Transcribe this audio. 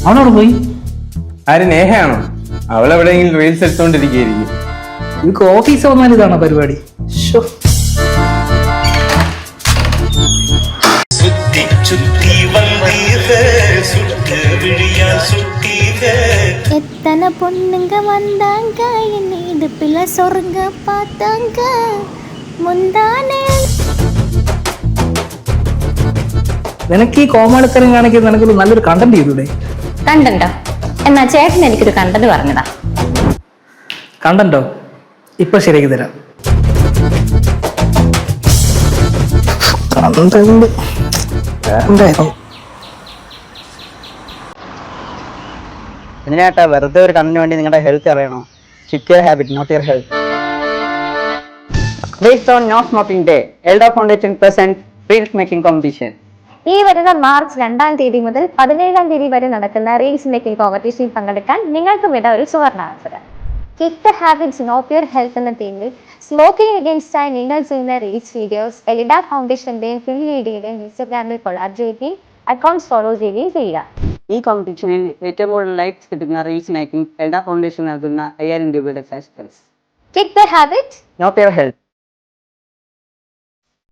അവനോട് പോയി. ആര്, നേഹയാണോ? അവളെവിടെയെങ്കിലും റീൽസ് എടുത്തോണ്ടിരിക്കുകയായിരിക്കും. എനിക്ക് ഓഫീസ് വന്നാൽ ഇതാണോ പരിപാടി? ശോ. எத்தனை பொண்ணுங்க வந்தாங்க என் இடுப்புல சொர்ங்க பார்த்தாங்க മുന്താനെ. നിനക്ക് ഈ കോമാളിത്തരം കാണിക്കുന്ന നിനക്കൊരു നല്ലൊരു കണ്ടന്റ് ചെയ്തൂടെ? കണ്ടന്റോ? എന്നാ ചേട്ടൻ എനിക്കൊരു കണ്ടന്റ് പറഞ്ഞതാ. കണ്ടന്റോ? ഇപ്പൊ ശരിയാക്കി തരാം. കണ്ടന്റ് എന്തിനാട്ടാ വെറുതെ ഒരു കണ്ണിന് വേണ്ടി നിങ്ങളുടെ ഹെൽത്ത് അറിയണോ? Stick your habit, not your health. Based on No Smoking Day, Elda Foundation presents Reels Making Competition. ഈ വരുന്ന മാർച്ച് 2-ാം തീയതി മുതൽ 17-ാം തീയതി വരെ നടക്കുന്ന റീൽസ് മേക്കിംഗ് കോമ്പറ്റീഷനിൽ പങ്കെടുക്കാൻ നിങ്ങൾക്ക് വിട ഒരു സുവർണാവസരം. Kick the habits not your health എന്ന തീമിൽ സ്മോക്കിംഗ് അഗെയിൻസ്റ്റ് ആയി നിങ്ങൾ ചെയ്യുന്ന റീൽസ് വീഡിയോസ് എൽഡ ഫൗണ്ടേഷന്റെയും ഫിലിയുടെയും ഇൻസ്റ്റഗ്രാമിൽ കൊളാബ് ചെയ്യുകയും അക്കൗണ്ട്സ് ഫോളോ ചെയ്യുകയും ചെയ്യുക. ഈ കോമ്പറ്റീഷനിൽ ഏറ്റവും കൂടുതൽ ലൈക്സ് കിട്ടുന്ന റീൽസ് മേക്കിംഗ് എൽഡ ഫൗണ്ടേഷൻ നൽകുന്ന 5000 രൂപയുടെ first prize. Kick the habit, not your health.